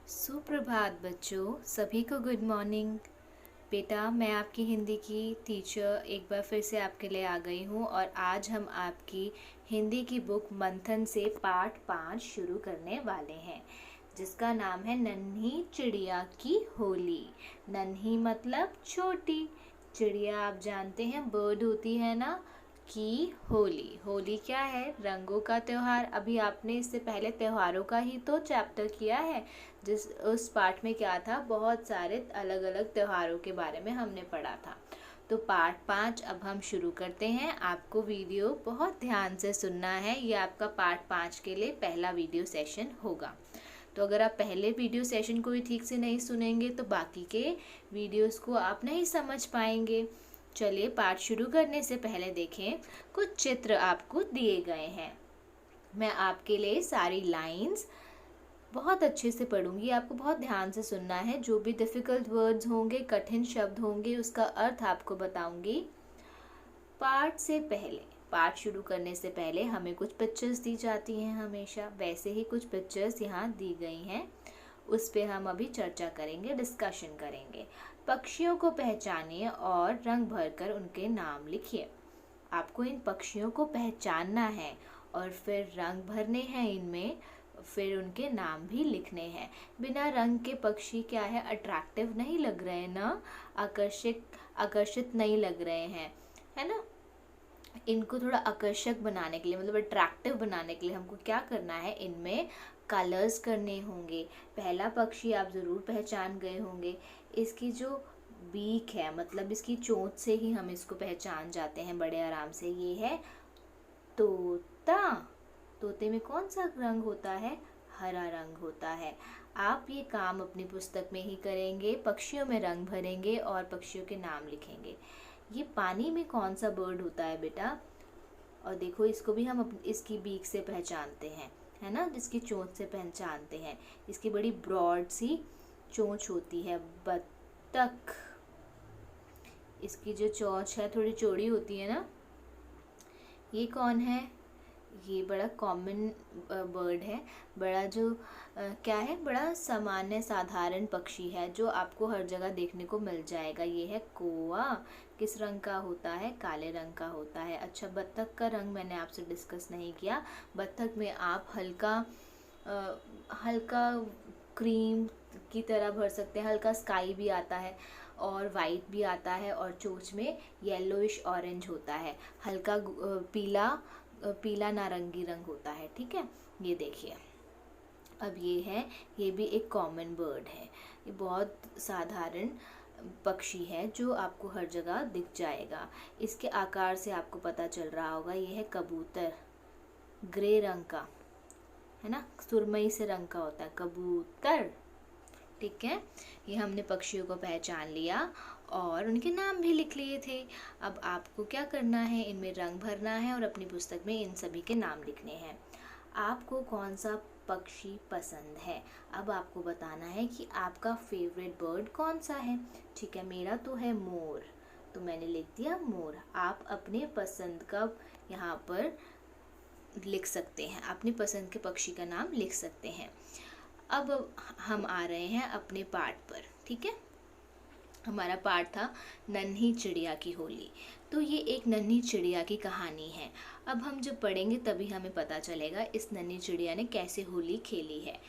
सुप्रभात बच्चों, सभी को गुड मॉर्निंग। बेटा, मैं आपकी हिंदी की टीचर एक बार फिर से आपके लिए आ गई हूँ और आज हम आपकी हिंदी की बुक मंथन से पाठ 5 शुरू करने वाले हैं, जिसका नाम है नन्ही चिड़िया की होली। नन्ही मतलब छोटी, चिड़िया आप जानते हैं बर्ड होती है ना, की होली। होली क्या है? रंगों का त्योहार। अभी आपने इससे पहले त्योहारों का ही तो चैप्टर किया है, जिस उस पाठ में क्या था, बहुत सारे अलग अलग त्योहारों के बारे में हमने पढ़ा था। तो पार्ट 5 अब हम शुरू करते हैं। आपको वीडियो बहुत ध्यान से सुनना है, ये आपका पार्ट 5 के लिए पहला वीडियो सेशन होगा। तो अगर आप पहले वीडियो सेशन को भी ठीक से नहीं सुनेंगे तो बाकी के वीडियोस को आप नहीं समझ पाएंगे। चलिए, पाठ शुरू करने से पहले देखें, कुछ चित्र आपको दिए गए हैं। मैं आपके लिए सारी लाइंस बहुत अच्छे से पढ़ूंगी, आपको बहुत ध्यान से सुनना है। जो भी डिफ़िकल्ट वर्ड्स होंगे, कठिन शब्द होंगे, उसका अर्थ आपको बताऊंगी। पाठ शुरू करने से पहले हमें कुछ पिक्चर्स दी जाती हैं हमेशा, वैसे ही कुछ पिक्चर्स यहाँ दी गई हैं। उस पे हम अभी चर्चा करेंगे, डिस्कशन करेंगे। पक्षियों को पहचानिए और रंग भरकर उनके नाम लिखिए। आपको इन पक्षियों को पहचानना है और फिर रंग भरने हैं इनमें, फिर उनके नाम भी लिखने हैं। बिना रंग के पक्षी क्या है, अट्रैक्टिव नहीं लग रहे हैं ना, आकर्षित नहीं लग रहे हैं, है ना। इनको थोड़ा आकर्षक बनाने के लिए, मतलब अट्रैक्टिव बनाने के लिए हमको क्या करना है, इनमें कलर्स करने होंगे। पहला पक्षी आप ज़रूर पहचान गए होंगे, इसकी जो बीक है, मतलब इसकी चोंच से ही हम इसको पहचान जाते हैं बड़े आराम से। ये है तोता। तोते में कौन सा रंग होता है? हरा रंग होता है। आप ये काम अपनी पुस्तक में ही करेंगे, पक्षियों में रंग भरेंगे और पक्षियों के नाम लिखेंगे। ये पानी में कौन सा बर्ड होता है बेटा? और देखो, इसको भी हम इसकी बीक से पहचानते हैं, है ना, जिसकी चोंच से पहचानते हैं। इसकी बड़ी ब्रॉड सी चोंच होती है। बत्तख, इसकी जो चोंच है थोड़ी चौड़ी होती है ना। ये कौन है? ये बड़ा कॉमन बर्ड है, बड़ा जो क्या है, बड़ा सामान्य साधारण पक्षी है जो आपको हर जगह देखने को मिल जाएगा। ये है कौवा। किस रंग का होता है? काले रंग का होता है। अच्छा, बत्तख का रंग मैंने आपसे डिस्कस नहीं किया। बत्तख में आप हल्का क्रीम की तरह भर सकते हैं, हल्का स्काई भी आता है और वाइट भी आता है, और चोंच में येलोइश ऑरेंज होता है, हल्का पीला नारंगी रंग होता है। ठीक है, ये देखिए। अब ये भी एक कॉमन बर्ड है। ये बहुत साधारण पक्षी है जो आपको हर जगह दिख जाएगा। इसके आकार से आपको पता चल रहा होगा, ये है कबूतर, ग्रे रंग का, है ना, सुरमई से रंग का होता है कबूतर। ठीक है, ये हमने पक्षियों को पहचान लिया और उनके नाम भी लिख लिए थे। अब आपको क्या करना है, इनमें रंग भरना है और अपनी पुस्तक में इन सभी के नाम लिखने हैं। आपको कौन सा पक्षी पसंद है? अब आपको बताना है कि आपका फेवरेट बर्ड कौन सा है। ठीक है, मेरा तो है मोर, तो मैंने लिख दिया मोर। आप अपने पसंद का यहाँ पर लिख सकते हैं, अपनी पसंद के पक्षी का नाम लिख सकते हैं। अब हम आ रहे हैं अपने पाठ पर। ठीक है, हमारा पाठ था नन्ही चिड़िया की होली। तो ये एक नन्ही चिड़िया की कहानी है। अब हम जब पढ़ेंगे तभी हमें पता चलेगा इस नन्ही चिड़िया ने कैसे होली खेली है,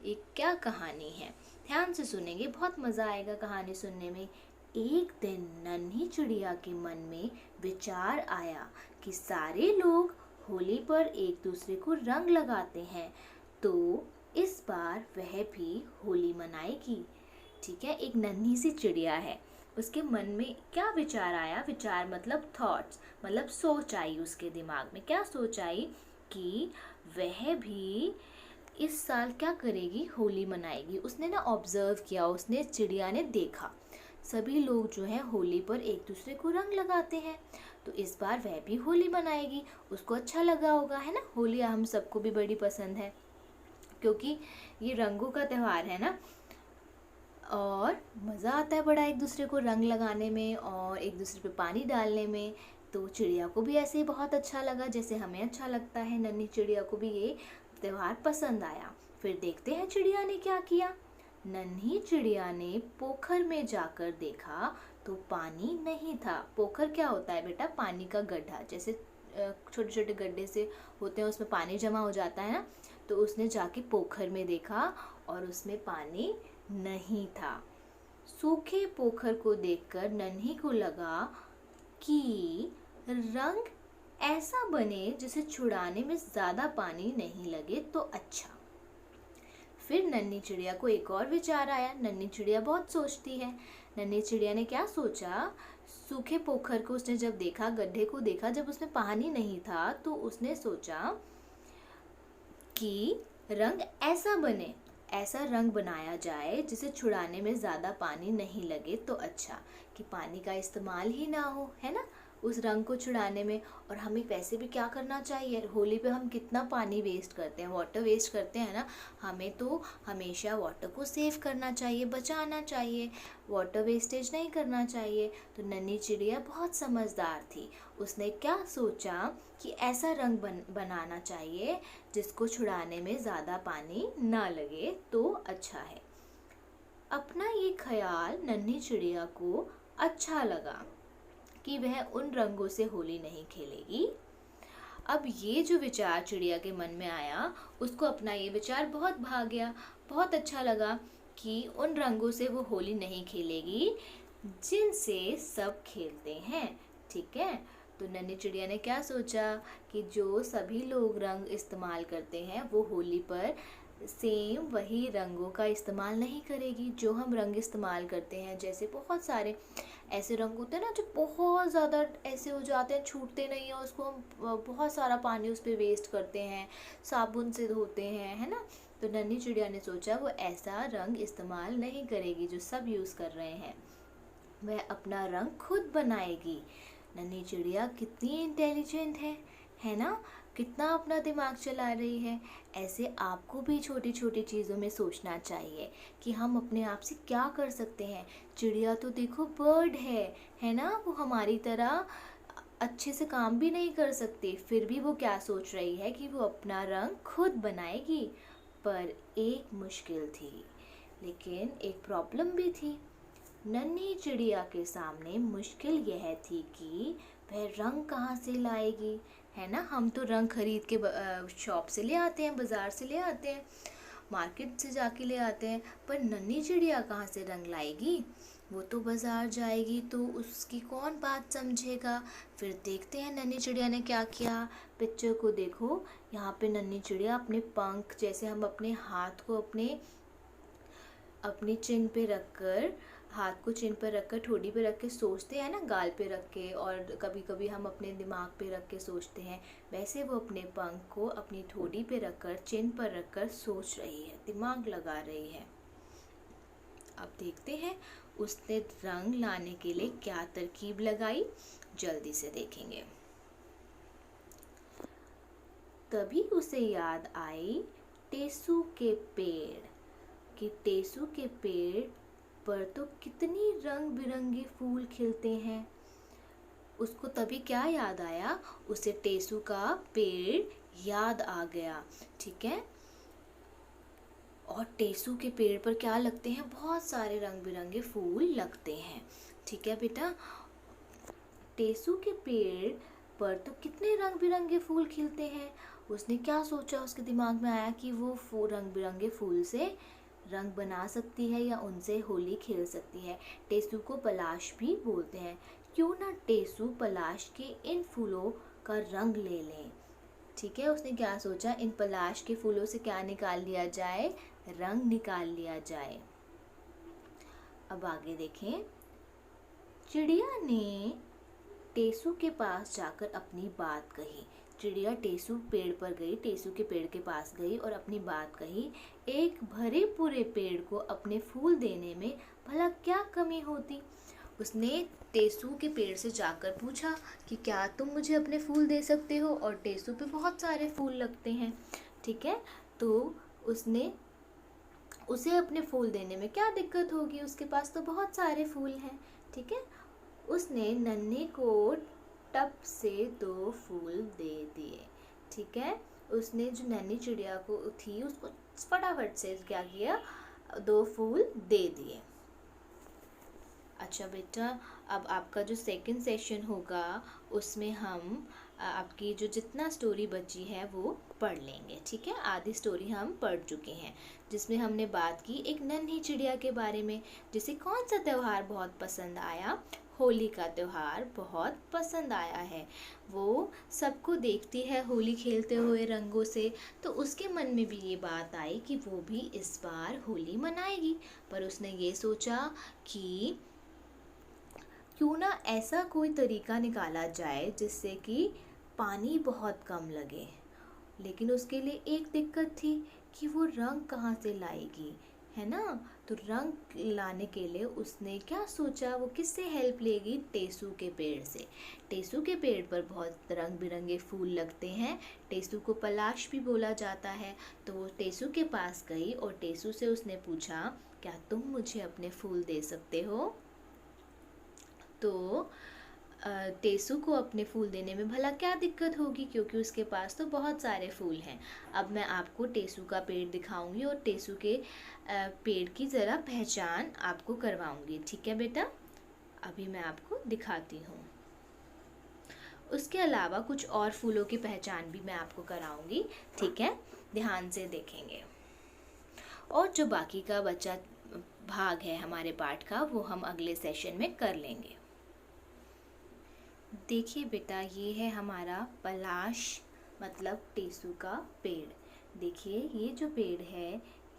ये क्या कहानी है। ध्यान से सुनेंगे, बहुत मज़ा आएगा कहानी सुनने में। एक दिन नन्ही चिड़िया के मन में विचार आया कि सारे लोग होली पर एक दूसरे को रंग लगाते हैं, तो इस बार वह भी होली मनाएगी। ठीक है, एक नन्ही सी चिड़िया है, उसके मन में क्या विचार आया? विचार मतलब थॉट्स, मतलब सोच आई उसके दिमाग में। क्या सोच आई? कि वह भी इस साल क्या करेगी, होली मनाएगी। उसने ना ऑब्जर्व किया, उसने, चिड़िया ने देखा सभी लोग जो है होली पर एक दूसरे को रंग लगाते हैं, तो इस बार वह भी होली मनाएगी। उसको अच्छा लगा होगा, है ना, होली हम सबको भी बड़ी पसंद है क्योंकि ये रंगों का त्यौहार है ना, और मज़ा आता है बड़ा एक दूसरे को रंग लगाने में और एक दूसरे पे पानी डालने में। तो चिड़िया को भी ऐसे ही बहुत अच्छा लगा जैसे हमें अच्छा लगता है। नन्ही चिड़िया को भी ये त्यौहार पसंद आया। फिर देखते हैं चिड़िया ने क्या किया। नन्ही चिड़िया ने पोखर में जाकर देखा तो पानी नहीं था। पोखर क्या होता है बेटा? पानी का गड्ढा, जैसे छोटे छोटे गड्ढे से होते हैं, उसमें पानी जमा हो जाता है ना। तो उसने जाके पोखर में देखा और उसमें पानी नहीं था। सूखे पोखर को देखकर नन्ही को लगा कि रंग ऐसा बने जिसे छुड़ाने में ज़्यादा पानी नहीं लगे तो अच्छा। फिर नन्ही चिड़िया को एक और विचार आया। नन्ही चिड़िया बहुत सोचती है। नन्ही चिड़िया ने क्या सोचा, सूखे पोखर को उसने जब देखा, गड्ढे को देखा, जब उसमें पानी नहीं था, तो उसने सोचा कि रंग ऐसा बने, ऐसा रंग बनाया जाए जिसे छुड़ाने में ज़्यादा पानी नहीं लगे तो अच्छा, कि पानी का इस्तेमाल ही ना हो, है ना, उस रंग को छुड़ाने में। और हमें वैसे भी क्या करना चाहिए, होली पे हम कितना पानी वेस्ट करते हैं, वाटर वेस्ट करते हैं ना। हमें तो हमेशा वाटर को सेव करना चाहिए, बचाना चाहिए, वाटर वेस्टेज नहीं करना चाहिए। तो नन्ही चिड़िया बहुत समझदार थी। उसने क्या सोचा कि ऐसा रंग बनाना चाहिए जिसको छुड़ाने में ज़्यादा पानी ना लगे तो अच्छा है। अपना ये ख्याल नन्ही चिड़िया को अच्छा लगा कि वह उन रंगों से होली नहीं खेलेगी। अब ये जो विचार चिड़िया के मन में आया, उसको अपना ये विचार बहुत भा गया। बहुत अच्छा लगा कि उन रंगों से वो होली नहीं खेलेगी जिनसे सब खेलते हैं। ठीक है, तो नन्ही चिड़िया ने क्या सोचा कि जो सभी लोग रंग इस्तेमाल करते हैं वो होली पर सेम वही रंगों का इस्तेमाल नहीं करेगी जो हम रंग इस्तेमाल करते हैं। जैसे बहुत सारे ऐसे रंग होते हैं ना जो बहुत ज़्यादा ऐसे हो जाते हैं, छूटते नहीं है, उसको हम बहुत सारा पानी उस पर वेस्ट करते हैं, साबुन से धोते हैं, है ना। तो नन्ही चिड़िया ने सोचा वो ऐसा रंग इस्तेमाल नहीं करेगी जो सब यूज़ कर रहे हैं, वह अपना रंग खुद बनाएगी। नन्ही चिड़िया कितनी इंटेलिजेंट है ना, कितना अपना दिमाग चला रही है। ऐसे आपको भी छोटी छोटी चीज़ों में सोचना चाहिए कि हम अपने आप से क्या कर सकते हैं। चिड़िया तो देखो बर्ड है ना, वो हमारी तरह अच्छे से काम भी नहीं कर सकती, फिर भी वो क्या सोच रही है कि वो अपना रंग खुद बनाएगी। पर एक मुश्किल थी, लेकिन एक प्रॉब्लम भी थी। नन्ही चिड़िया के सामने मुश्किल यह थी कि वह रंग कहाँ से लाएगी, है ना। हम तो रंग खरीद के शॉप से ले आते हैं, बाज़ार से ले आते हैं, मार्केट से जाके ले आते हैं, पर नन्ही चिड़िया कहाँ से रंग लाएगी। वो तो बाज़ार जाएगी तो उसकी कौन बात समझेगा। फिर देखते हैं नन्ही चिड़िया ने क्या किया। पिक्चर को देखो, यहाँ पे नन्ही चिड़िया अपने पंख, जैसे हम अपने हाथ को अपनी चिन पे रखकर, हाथ को चिन पर रखकर ठोड़ी पे रख के सोचते हैं ना, गाल पे रख के, और कभी कभी हम अपने दिमाग पे रख के सोचते हैं, वैसे वो अपने पंख को अपनी ठोड़ी पे रखकर, चिन पर रखकर सोच रही है, दिमाग लगा रही है। अब देखते हैं उसने रंग लाने के लिए क्या तरकीब लगाई, जल्दी से देखेंगे। तभी उसे याद आई टेसू के पेड़, कि टेसू के पेड़ पर तो कितनी रंग बिरंगे फूल खिलते हैं। उसको तभी क्या याद आया, उसे टेसू का पेड़ याद आ गया। ठीक है, और टेसू के पेड़ पर क्या लगते हैं, बहुत सारे रंग बिरंगे फूल लगते हैं। ठीक है बेटा, टेसू के पेड़ पर तो कितने रंग बिरंगे फूल खिलते हैं। उसने क्या सोचा, उसके दिमाग में आया कि वो रंग बिरंगे फूल से रंग बना सकती है या उनसे होली खेल सकती है। टेसू को पलाश भी बोलते हैं, क्यों ना टेसू पलाश के इन फूलों का रंग ले लें। ठीक है, उसने क्या सोचा, इन पलाश के फूलों से क्या निकाल लिया जाए, रंग निकाल लिया जाए। अब आगे देखें। चिड़िया ने टेसू के पास जाकर अपनी बात कही। चिड़िया टेसू पेड़ पर गई, टेसू के पेड़ के पास गई और अपनी बात कही। एक भरे पूरे पेड़ को अपने फूल देने में भला क्या कमी होती। उसने टेसू के पेड़ से जाकर पूछा कि क्या तुम मुझे अपने फूल दे सकते हो, और टेसू पे बहुत सारे फूल लगते हैं। ठीक है, तो उसे अपने फूल देने में क्या दिक्कत होगी, उसके पास तो बहुत सारे फूल हैं। ठीक है, उसने नन्हे को टप से 2 फूल दे दिए। ठीक है, उसने जो नन्ही चिड़िया को थी उसको फटाफट से क्या किया, 2 फूल दे दिए। अच्छा बेटा, अब आपका जो सेकंड सेशन होगा उसमें हम आपकी जो जितना स्टोरी बची है वो पढ़ लेंगे, ठीक है। आधी स्टोरी हम पढ़ चुके हैं, जिसमें हमने बात की एक नन्ही चिड़िया के बारे में, जिसे कौन सा त्यौहार बहुत पसंद आया। होली का त्यौहार बहुत पसंद आया है। वो सबको देखती है होली खेलते हुए रंगों से, तो उसके मन में भी ये बात आई कि वो भी इस बार होली मनाएगी। पर उसने ये सोचा कि क्यों ना ऐसा कोई तरीका निकाला जाए जिससे कि पानी बहुत कम लगे। लेकिन उसके लिए एक दिक्कत थी कि वो रंग कहाँ से लाएगी, है ना। तो रंग लाने के लिए उसने क्या सोचा, वो किससे हेल्प लेगी, टेसू के पेड़ से। टेसू के पेड़ पर बहुत रंग बिरंगे फूल लगते हैं। टेसू को पलाश भी बोला जाता है। तो वो टेसू के पास गई और टेसू से उसने पूछा, क्या तुम मुझे अपने फूल दे सकते हो। तो टेसू को अपने फूल देने में भला क्या दिक्कत होगी, क्योंकि उसके पास तो बहुत सारे फूल हैं। अब मैं आपको टेसू का पेड़ दिखाऊंगी और टेसू के पेड़ की ज़रा पहचान आपको करवाऊंगी, ठीक है बेटा। अभी मैं आपको दिखाती हूँ। उसके अलावा कुछ और फूलों की पहचान भी मैं आपको कराऊंगी, ठीक है। ध्यान से देखेंगे। और जो बाकी का बचा भाग है हमारे पाठ का, वो हम अगले सेशन में कर लेंगे। देखिए बेटा, ये है हमारा पलाश मतलब टेसू का पेड़। देखिए ये जो पेड़ है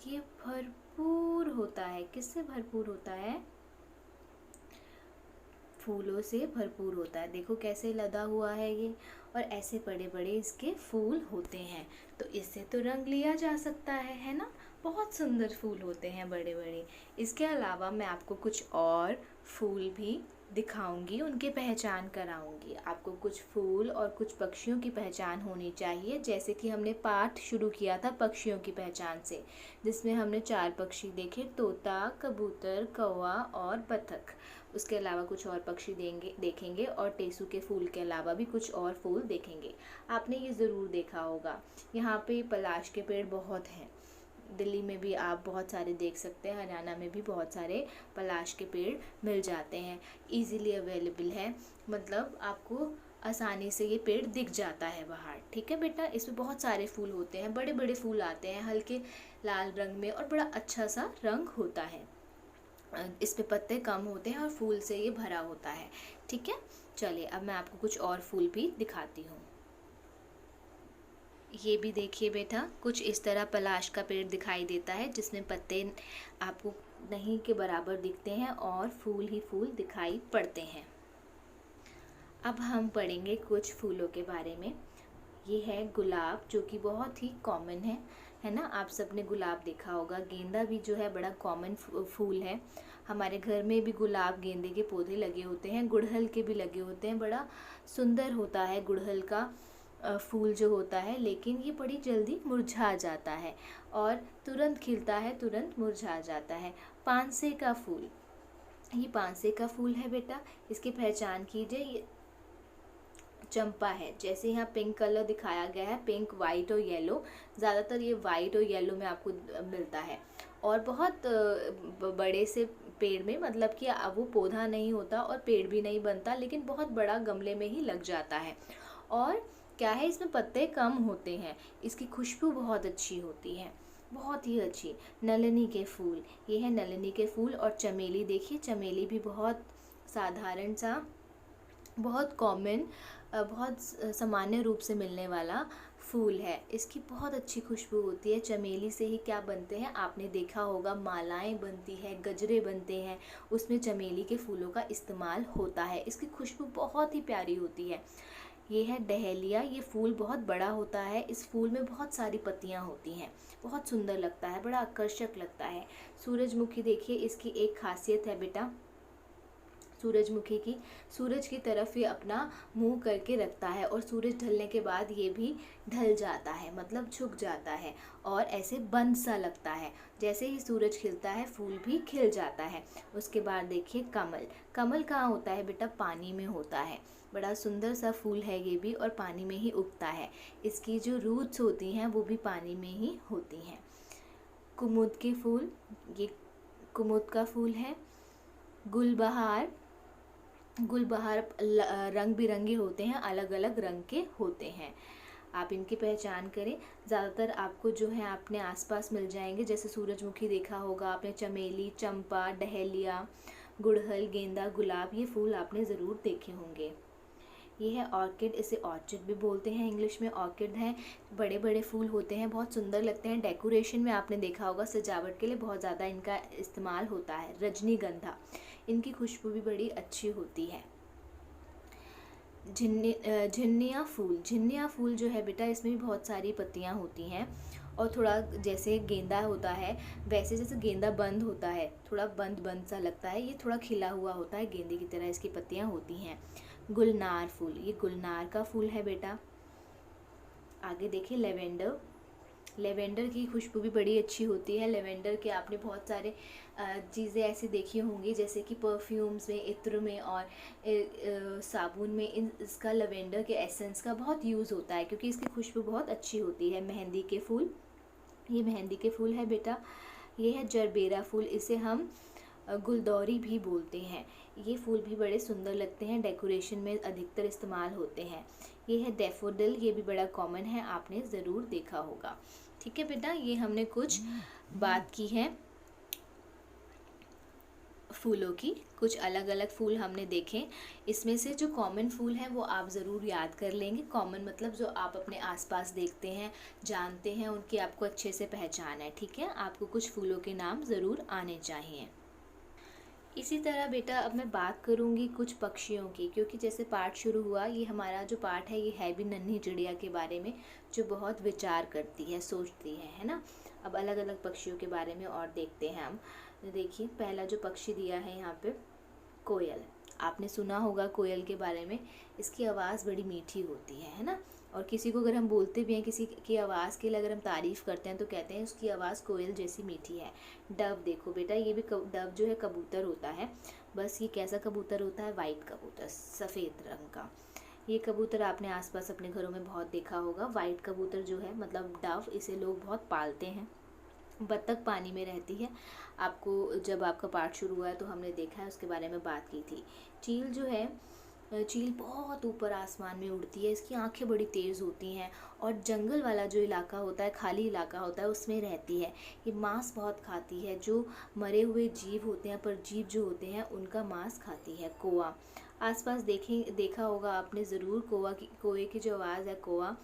ये भरपूर होता है। किससे भरपूर होता है, फूलों से भरपूर होता है। देखो कैसे लदा हुआ है ये, और ऐसे बड़े बड़े इसके फूल होते हैं। तो इससे तो रंग लिया जा सकता है ना। बहुत सुंदर फूल होते हैं बड़े बड़े। इसके अलावा मैं आपको कुछ और फूल भी दिखाऊंगी, उनके पहचान कराऊंगी आपको। कुछ फूल और कुछ पक्षियों की पहचान होनी चाहिए, जैसे कि हमने पाठ शुरू किया था पक्षियों की पहचान से, जिसमें हमने 4 पक्षी देखे, तोता, कबूतर, कौवा और बतख। उसके अलावा कुछ और पक्षी देखेंगे और टेसू के फूल के अलावा भी कुछ और फूल देखेंगे। आपने ये ज़रूर देखा होगा, यहाँ पे पलाश के पेड़ बहुत हैं। दिल्ली में भी आप बहुत सारे देख सकते हैं, हरियाणा में भी बहुत सारे पलाश के पेड़ मिल जाते हैं, इजीली अवेलेबल है। मतलब आपको आसानी से ये पेड़ दिख जाता है बाहर, ठीक है बेटा। इसमें बहुत सारे फूल होते हैं, बड़े बड़े फूल आते हैं हल्के लाल रंग में, और बड़ा अच्छा सा रंग होता है। इस पे पत्ते कम होते हैं और फूल से ये भरा होता है, ठीक है। चलिए अब मैं आपको कुछ और फूल भी दिखाती हूँ। ये भी देखिए बेटा, कुछ इस तरह पलाश का पेड़ दिखाई देता है, जिसमें पत्ते आपको नहीं के बराबर दिखते हैं और फूल ही फूल दिखाई पड़ते हैं। अब हम पढ़ेंगे कुछ फूलों के बारे में। ये है गुलाब, जो कि बहुत ही कॉमन है ना। आप सबने गुलाब देखा होगा। गेंदा भी जो है बड़ा कॉमन फूल है। हमारे घर में भी गुलाब गेंदे के पौधे लगे होते हैं, गुड़हल के भी लगे होते हैं। बड़ा सुंदर होता है गुड़हल का फूल जो होता है, लेकिन ये बड़ी जल्दी मुरझा जाता है और तुरंत खिलता है, तुरंत मुरझा जाता है। पांसे का फूल, ये पांसे का फूल है बेटा। इसकी पहचान कीजिए, ये चंपा है। जैसे यहाँ पिंक कलर दिखाया गया है, पिंक, वाइट और येलो, ज़्यादातर ये वाइट और येलो में आपको मिलता है। और बहुत बड़े से पेड़ में, मतलब कि अब वो पौधा नहीं होता और पेड़ भी नहीं बनता, लेकिन बहुत बड़ा गमले में ही लग जाता है। और क्या है, इसमें पत्ते कम होते हैं। इसकी खुशबू बहुत अच्छी होती है, बहुत ही अच्छी। नलिनी के फूल, ये है नलिनी के फूल। और चमेली, देखिए चमेली भी बहुत साधारण सा, बहुत कॉमन, बहुत सामान्य रूप से मिलने वाला फूल है। इसकी बहुत अच्छी खुशबू होती है। चमेली से ही क्या बनते हैं आपने देखा होगा, मालाएं बनती है, गजरे बनते हैं, उसमें चमेली के फूलों का इस्तेमाल होता है। इसकी खुशबू बहुत ही प्यारी होती है। ये है डहेलिया, ये फूल बहुत बड़ा होता है। इस फूल में बहुत सारी पत्तियां होती हैं, बहुत सुंदर लगता है, बड़ा आकर्षक लगता है। सूरजमुखी, देखिए इसकी एक खासियत है बेटा, सूरजमुखी की, सूरज की तरफ ये अपना मुंह करके रखता है और सूरज ढलने के बाद ये भी ढल जाता है, मतलब झुक जाता है और ऐसे बंद सा लगता है। जैसे ही सूरज खिलता है फूल भी खिल जाता है। उसके बाद देखिए कमल, कमल कहाँ होता है बेटा, पानी में होता है। बड़ा सुंदर सा फूल है ये भी, और पानी में ही उगता है। इसकी जो रूट्स होती हैं वो भी पानी में ही होती हैं। कुमुद के फूल, ये कुमुद का फूल है। गुलबहार, गुलबहार रंग बिरंगे होते हैं, अलग अलग रंग के होते हैं, आप इनकी पहचान करें। ज़्यादातर आपको जो है अपने आसपास मिल जाएंगे, जैसे सूरजमुखी देखा होगा आपने, चमेली, चंपा, डहेलिया, गुड़हल, गेंदा, गुलाब, ये फूल आपने ज़रूर देखे होंगे। ये है ऑर्किड, इसे ऑर्चिड भी बोलते हैं इंग्लिश में। ऑर्किड हैं, बड़े बड़े फूल होते हैं, बहुत सुंदर लगते हैं। डेकोरेशन में आपने देखा होगा, सजावट के लिए बहुत ज़्यादा इनका इस्तेमाल होता है। रजनीगंधा, इनकी खुशबू भी बड़ी अच्छी होती है। झिन्निया फूल, झिन्निया फूल जो है बेटा, इसमें भी बहुत सारी पत्तियां होती हैं और थोड़ा जैसे गेंदा होता है वैसे, जैसे गेंदा बंद होता है, थोड़ा बंद बंद सा लगता है, ये थोड़ा खिला हुआ होता है, गेंदे की तरह इसकी पत्तियां होती हैं। गुलनार फूल, ये गुलनार का फूल है बेटा। आगे देखिए लेवेंडर, लेवेंडर की खुशबू भी बड़ी अच्छी होती है। लेवेंडर के आपने बहुत सारे चीज़ें ऐसी देखी होंगी, जैसे कि परफ्यूम्स में, इत्र में और साबुन में इसका लेवेंडर के एसेंस का बहुत यूज़ होता है, क्योंकि इसकी खुशबू बहुत अच्छी होती है। मेहंदी के फूल, ये मेहंदी के फूल है बेटा। ये है जरबेरा फूल, इसे हम गुलदौरी भी बोलते हैं। ये फूल भी बड़े सुंदर लगते हैं, डेकोरेशन में अधिकतर इस्तेमाल होते हैं। ये है डैफोडिल, ये भी बड़ा कॉमन है, आपने ज़रूर देखा होगा। ठीक है बेटा, ये हमने कुछ बात की है फूलों की, कुछ अलग अलग फूल हमने देखे। इसमें से जो कॉमन फूल हैं वो आप ज़रूर याद कर लेंगे। कॉमन मतलब जो आप अपने आसपास देखते हैं, जानते हैं, उनकी आपको अच्छे से पहचान है। ठीक है, आपको कुछ फूलों के नाम ज़रूर आने चाहिए। इसी तरह बेटा अब मैं बात करूंगी कुछ पक्षियों की, क्योंकि जैसे पाठ शुरू हुआ, ये हमारा जो पाठ है ये है भी नन्ही चिड़िया के बारे में, जो बहुत विचार करती है, सोचती है ना। अब अलग अलग पक्षियों के बारे में और देखते हैं हम। देखिए पहला जो पक्षी दिया है यहाँ पे, कोयल। आपने सुना होगा कोयल के बारे में, इसकी आवाज़ बड़ी मीठी होती है ना। और किसी को अगर हम बोलते भी हैं, किसी की आवाज़ के लिए अगर हम तारीफ़ करते हैं तो कहते हैं उसकी आवाज़ कोयल जैसी मीठी है। डव देखो बेटा, ये भी डव जो है कबूतर होता है, बस ये कैसा कबूतर होता है, वाइट कबूतर, सफ़ेद रंग का। ये कबूतर आपने आसपास अपने घरों में बहुत देखा होगा। वाइट कबूतर जो है मतलब डव, इसे लोग बहुत पालते हैं। बत्तख पानी में रहती है, आपको जब आपका पाठ शुरू हुआ है तो हमने देखा है, उसके बारे में बात की थी। चील जो है, चील बहुत ऊपर आसमान में उड़ती है, इसकी आंखें बड़ी तेज़ होती हैं और जंगल वाला जो इलाका होता है, खाली इलाका होता है, उसमें रहती है। ये मांस बहुत खाती है, जो मरे हुए जीव होते हैं, परजीव जो होते हैं, उनका मांस खाती है। कौआ, आसपास देखा होगा आपने ज़रूर, कोए की जो आवाज़ है, कौआ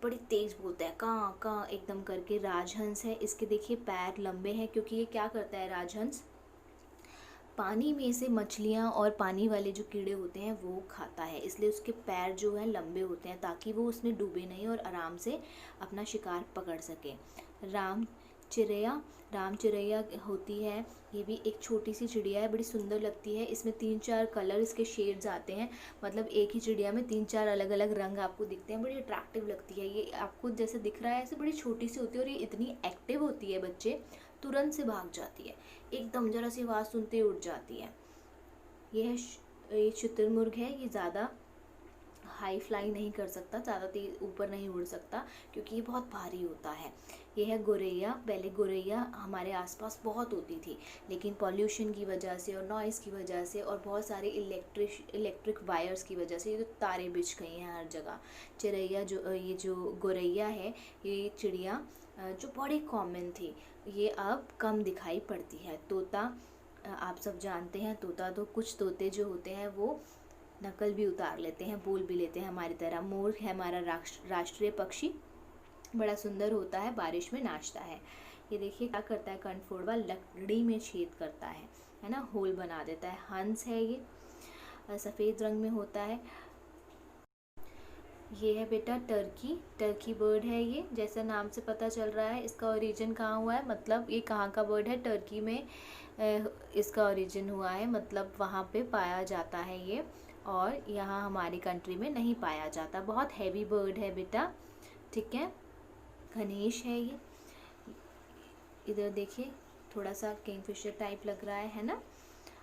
बड़ी तेज़ बोलता है, काँ काँ एकदम करके। राजहंस है, इसके देखिए पैर लंबे हैं, क्योंकि ये क्या करता है राजहंस, पानी में से मछलियाँ और पानी वाले जो कीड़े होते हैं वो खाता है, इसलिए उसके पैर जो है लंबे होते हैं, ताकि वो उसमें डूबे नहीं और आराम से अपना शिकार पकड़ सके। राम चिड़ैया, राम चिड़ैया होती है, ये भी एक छोटी सी चिड़िया है, बड़ी सुंदर लगती है। इसमें 3-4 कलर, इसके शेड्स आते हैं, मतलब एक ही चिड़िया में 3-4 अलग अलग रंग आपको दिखते हैं, बड़ी अट्रैक्टिव लगती है। ये आपको जैसे दिख रहा है ऐसे बड़ी छोटी सी होती है, और ये इतनी एक्टिव होती है, बच्चे तुरंत से भाग जाती है, एकदम जरा सी आवाज़ सुनते ही उठ जाती है। ये शुतुरमुर्ग है, ये ज़्यादा हाई फ्लाई नहीं कर सकता, ज़्यादा तेज ऊपर नहीं उड़ सकता, क्योंकि ये बहुत भारी होता है। ये है गोरैया। पहले गोरैया हमारे आसपास बहुत होती थी, लेकिन पॉल्यूशन की वजह से और नॉइज़ की वजह से और बहुत सारे इलेक्ट्रिक वायर्स की वजह से ये तो तारे बिछ गई हैं हर जगह। चिड़ैया ये जो गोरैया है, ये चिड़िया जो बड़ी कॉमन थी, ये अब कम दिखाई पड़ती है। तोता, आप सब जानते हैं, तोता तो कुछ तोते जो होते हैं वो नकल भी उतार लेते हैं, बोल भी लेते हैं हमारी तरह। मोर है हमारा राष्ट्रीय पक्षी, बड़ा सुंदर होता है, बारिश में नाचता है। ये देखिए क्या करता है, कनफोड़वा लकड़ी में छेद करता है ना, होल बना देता है। हंस है, ये सफ़ेद रंग में होता है। ये है बेटा टर्की बर्ड है ये, जैसा नाम से पता चल रहा है। इसका ओरिजिन कहाँ हुआ है, मतलब ये कहाँ का बर्ड है, टर्की में इसका ओरिजिन हुआ है, मतलब वहाँ पे पाया जाता है ये, और यहाँ हमारी कंट्री में नहीं पाया जाता। बहुत हैवी बर्ड है बेटा, ठीक है। गणेश है ये, इधर देखिए थोड़ा सा किंगफिशर टाइप लग रहा है ना।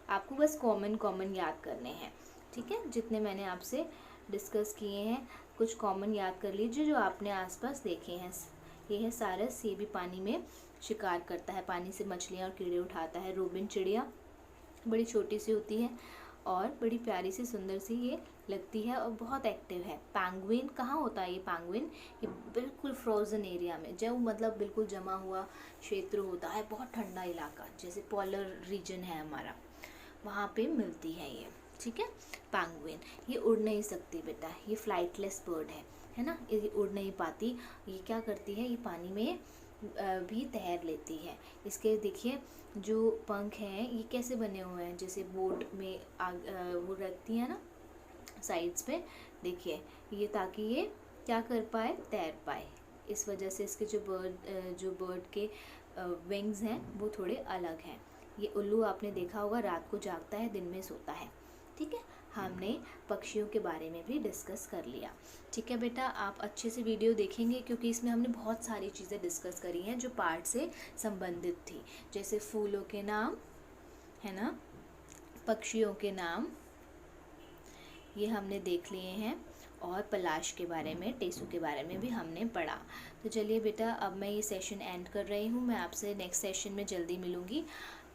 आपको बस कॉमन याद करने हैं, ठीक है, जितने मैंने आपसे डिस्कस किए हैं कुछ कॉमन याद कर लीजिए जो आपने आसपास देखे हैं। ये है सारस, ये भी पानी में शिकार करता है, पानी से मछलियाँ और कीड़े उठाता है। रोबिन चिड़िया बड़ी छोटी सी होती है और बड़ी प्यारी सी सुंदर सी ये लगती है और बहुत एक्टिव है। पैंगुइन कहाँ होता है ये पैंगुइन? ये बिल्कुल फ्रोज़न एरिया में, जो मतलब बिल्कुल जमा हुआ क्षेत्र होता है, बहुत ठंडा इलाका, जैसे पोलर रीजन है हमारा, वहाँ पे मिलती है ये। ठीक है, पैंगुइन। ये उड़ नहीं सकती बेटा, ये फ्लाइटलेस बर्ड है ना, ये उड़ नहीं पाती। ये क्या करती है, ये पानी में भी तैर लेती है। इसके देखिए जो पंख हैं ये कैसे बने हुए हैं, जैसे बोट में वो रखती है ना साइड्स पे, देखिए ये, ताकि ये क्या कर पाए, तैर पाए। इस वजह से इसके जो बर्ड के विंग्स हैं वो थोड़े अलग हैं। ये उल्लू आपने देखा होगा, रात को जागता है, दिन में सोता है। ठीक है, हमने पक्षियों के बारे में भी डिस्कस कर लिया। ठीक है बेटा, आप अच्छे से वीडियो देखेंगे क्योंकि इसमें हमने बहुत सारी चीज़ें डिस्कस करी हैं जो पार्ट से संबंधित थी, जैसे फूलों के नाम, है ना, पक्षियों के नाम, ये हमने देख लिए हैं, और पलाश के बारे में, टेसू के बारे में भी हमने पढ़ा। तो चलिए बेटा, अब मैं ये सेशन एंड कर रही हूँ। मैं आपसे नेक्स्ट सेशन में जल्दी मिलूँगी।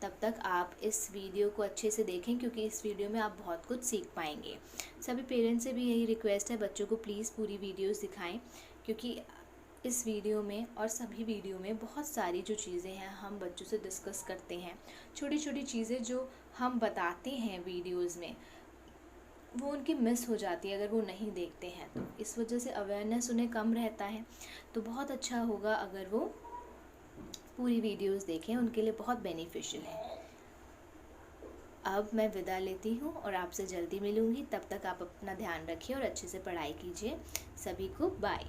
तब तक आप इस वीडियो को अच्छे से देखें क्योंकि इस वीडियो में आप बहुत कुछ सीख पाएंगे। सभी पेरेंट्स से भी यही रिक्वेस्ट है, बच्चों को प्लीज़ पूरी वीडियोस दिखाएं, क्योंकि इस वीडियो में और सभी वीडियो में बहुत सारी जो चीज़ें हैं हम बच्चों से डिस्कस करते हैं। छोटी छोटी चीज़ें जो हम बताते हैं वीडियोज़ में, वो उनकी मिस हो जाती है अगर वो नहीं देखते हैं तो। इस वजह से अवेयरनेस उन्हें कम रहता है। तो बहुत अच्छा होगा अगर वो पूरी वीडियोस देखें, उनके लिए बहुत बेनिफिशियल है। अब मैं विदा लेती हूँ और आपसे जल्दी मिलूँगी। तब तक आप अपना ध्यान रखिए और अच्छे से पढ़ाई कीजिए। सभी को बाय।